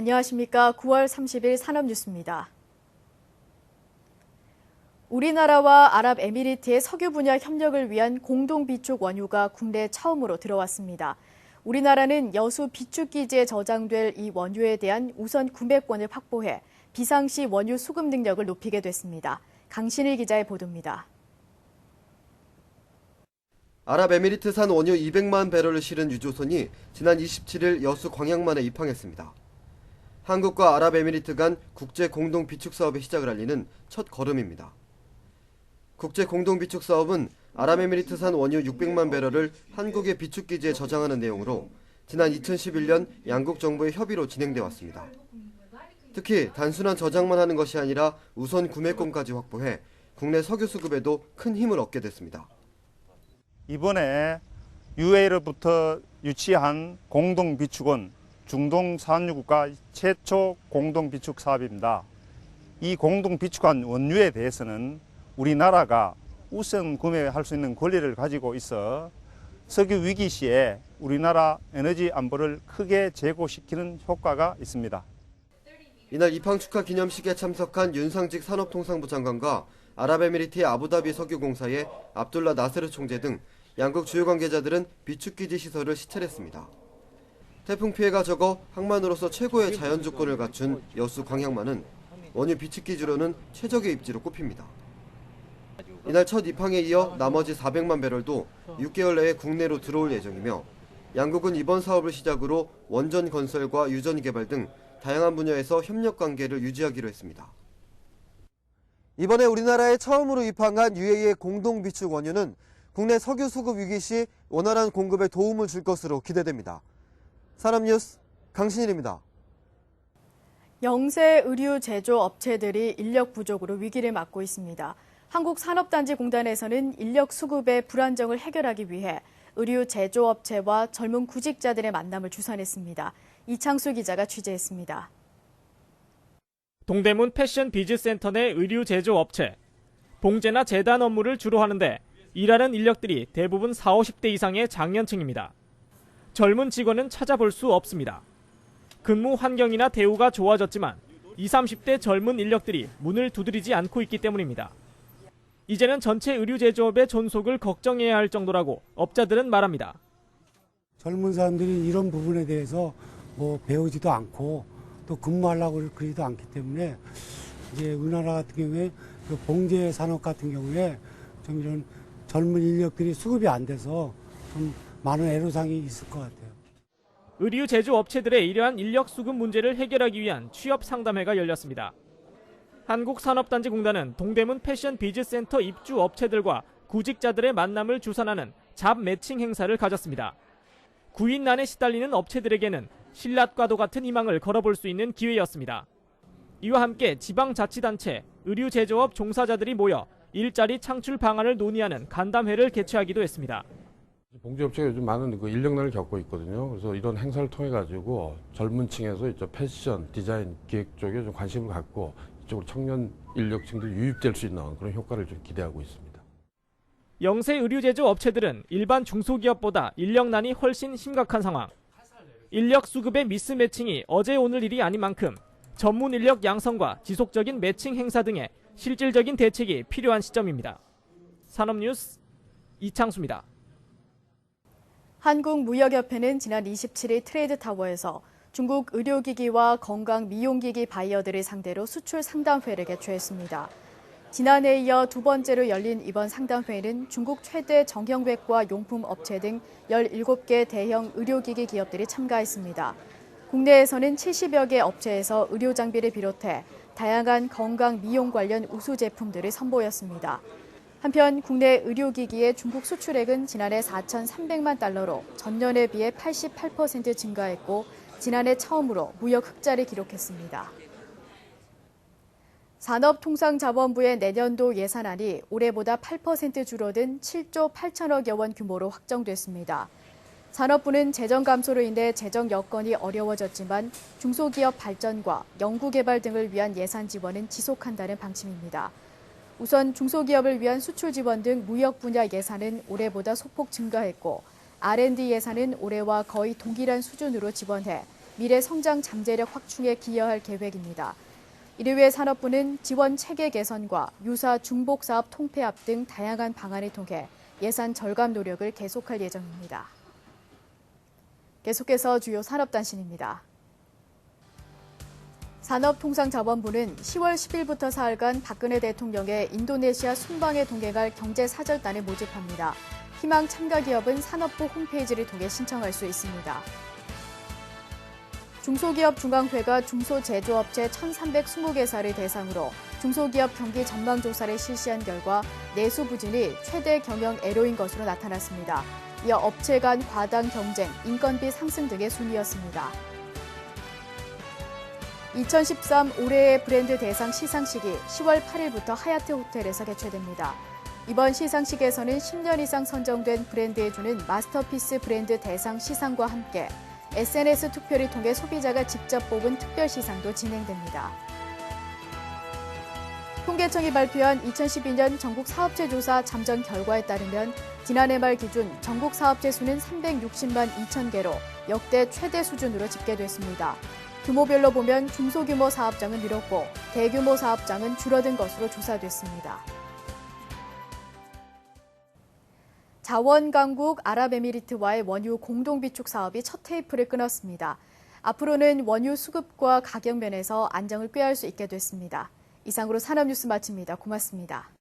안녕하십니까. 9월 30일 산업뉴스입니다. 우리나라와 아랍에미리트의 석유 분야 협력을 위한 공동 비축 원유가 국내에 처음으로 들어왔습니다. 우리나라는 여수 비축기지에 저장될 이 원유에 대한 우선 구매권을 확보해 비상시 원유 수급 능력을 높이게 됐습니다. 강신일 기자의 보도입니다. 아랍에미리트산 원유 200만 배럴을 실은 유조선이 지난 27일 여수 광양만에 입항했습니다. 한국과 아랍에미리트 간 국제 공동 비축 사업의 시작을 알리는 첫 걸음입니다. 국제 공동 비축 사업은 아랍에미리트산 원유 600만 배럴을 한국의 비축기지에 저장하는 내용으로 지난 2011년 양국 정부의 협의로 진행돼 왔습니다. 특히 단순한 저장만 하는 것이 아니라 우선 구매권까지 확보해 국내 석유 수급에도 큰 힘을 얻게 됐습니다. 이번에 UAE로부터 유치한 공동 비축은 중동 산유국가 최초 공동 비축 사업입니다. 이 공동 비축한 원유에 대해서는 우리나라가 우선 구매할 수 있는 권리를 가지고 있어 석유 위기 시에 우리나라 에너지 안보를 크게 제고시키는 효과가 있습니다. 이날 입항 축하 기념식에 참석한 윤상직 산업통상부 장관과 아랍에미리트의 아부다비 석유공사의 압둘라 나세르 총재 등 양국 주요 관계자들은 비축기지 시설을 시찰했습니다. 태풍 피해가 적어 항만으로서 최고의 자연 조건을 갖춘 여수 광양만은 원유 비축기지로는 최적의 입지로 꼽힙니다. 이날 첫 입항에 이어 나머지 400만 배럴도 6개월 내에 국내로 들어올 예정이며 양국은 이번 사업을 시작으로 원전 건설과 유전 개발 등 다양한 분야에서 협력 관계를 유지하기로 했습니다. 이번에 우리나라에 처음으로 입항한 UAE의 공동 비축 원유는 국내 석유 수급 위기 시 원활한 공급에 도움을 줄 것으로 기대됩니다. 산업뉴스 강신일입니다. 영세 의류 제조 업체들이 인력 부족으로 위기를 맞고 있습니다. 한국산업단지공단에서는 인력 수급의 불안정을 해결하기 위해 의류 제조업체와 젊은 구직자들의 만남을 주선했습니다. 이창수 기자가 취재했습니다. 동대문 패션 비즈센터 내 의류 제조업체. 봉제나 재단 업무를 주로 하는데 일하는 인력들이 대부분 40, 50대 이상의 장년층입니다. 젊은 직원은 찾아볼 수 없습니다. 근무 환경이나 대우가 좋아졌지만 20, 30대 젊은 인력들이 문을 두드리지 않고 있기 때문입니다. 이제는 전체 의류 제조업의 존속을 걱정해야 할 정도라고 업자들은 말합니다. 젊은 사람들이 이런 부분에 대해서 배우지도 않고 또 근무하려고 그러지도 않기 때문에 이제 우리나라 같은 경우에 그 봉제 산업 같은 경우에 좀 이런 젊은 인력들이 수급이 안 돼서 좀 많은 애로사항이 있을 것 같아요. 의류 제조업체들의 이러한 인력 수급 문제를 해결하기 위한 취업 상담회가 열렸습니다. 한국산업단지공단은 동대문 패션 비즈센터 입주 업체들과 구직자들의 만남을 주선하는 잡 매칭 행사를 가졌습니다. 구인난에 시달리는 업체들에게는 신라과도 같은 희망을 걸어볼 수 있는 기회였습니다. 이와 함께 지방자치단체, 의류 제조업 종사자들이 모여 일자리 창출 방안을 논의하는 간담회를 개최하기도 했습니다. 봉제업체가 요즘 많은 인력난을 겪고 있거든요. 그래서 이런 행사를 통해 가지고 젊은 층에서 패션, 디자인, 기획 쪽에 좀 관심을 갖고 이쪽으로 청년 인력층도 유입될 수 있는 그런 효과를 좀 기대하고 있습니다. 영세 의류 제조 업체들은 일반 중소기업보다 인력난이 훨씬 심각한 상황. 인력 수급의 미스매칭이 어제 오늘 일이 아닌 만큼 전문 인력 양성과 지속적인 매칭 행사 등의 실질적인 대책이 필요한 시점입니다. 산업뉴스 이창수입니다. 한국무역협회는 지난 27일 트레이드타워에서 중국 의료기기와 건강미용기기 바이어들을 상대로 수출 상담회를 개최했습니다. 지난해에 이어 두 번째로 열린 이번 상담회에는 중국 최대 정형외과 용품 업체 등 17개 대형 의료기기 기업들이 참가했습니다. 국내에서는 70여 개 업체에서 의료장비를 비롯해 다양한 건강미용 관련 우수 제품들을 선보였습니다. 한편 국내 의료기기의 중국 수출액은 지난해 4,300만 달러로 전년에 비해 88% 증가했고 지난해 처음으로 무역 흑자를 기록했습니다. 산업통상자원부의 내년도 예산안이 올해보다 8% 줄어든 7조 8천억여 원 규모로 확정됐습니다. 산업부는 재정 감소로 인해 재정 여건이 어려워졌지만 중소기업 발전과 연구개발 등을 위한 예산 지원은 지속한다는 방침입니다. 우선 중소기업을 위한 수출 지원 등 무역 분야 예산은 올해보다 소폭 증가했고 R&D 예산은 올해와 거의 동일한 수준으로 지원해 미래 성장 잠재력 확충에 기여할 계획입니다. 이를 위해 산업부는 지원 체계 개선과 유사 중복 사업 통폐합 등 다양한 방안을 통해 예산 절감 노력을 계속할 예정입니다. 계속해서 주요 산업단신입니다. 산업통상자원부는 10월 10일부터 사흘간 박근혜 대통령의 인도네시아 순방에 동행할 경제사절단을 모집합니다. 희망 참가 기업은 산업부 홈페이지를 통해 신청할 수 있습니다. 중소기업 중앙회가 중소제조업체 1,320개사를 대상으로 중소기업 경기 전망조사를 실시한 결과 내수 부진이 최대 경영 애로인 것으로 나타났습니다. 이어 업체 간 과당 경쟁, 인건비 상승 등의 순이었습니다. 2013 올해의 브랜드 대상 시상식이 10월 8일부터 하얏트 호텔에서 개최됩니다. 이번 시상식에서는 10년 이상 선정된 브랜드에 주는 마스터피스 브랜드 대상 시상과 함께 SNS 투표를 통해 소비자가 직접 뽑은 특별 시상도 진행됩니다. 통계청이 발표한 2012년 전국 사업체 조사 잠정 결과에 따르면 지난해 말 기준 전국 사업체 수는 360만 2천 개로 역대 최대 수준으로 집계됐습니다. 규모별로 보면 중소규모 사업장은 늘었고 대규모 사업장은 줄어든 것으로 조사됐습니다. 자원강국 아랍에미리트와의 원유 공동 비축 사업이 첫 테이프를 끊었습니다. 앞으로는 원유 수급과 가격 면에서 안정을 꾀할 수 있게 됐습니다. 이상으로 산업뉴스 마칩니다. 고맙습니다.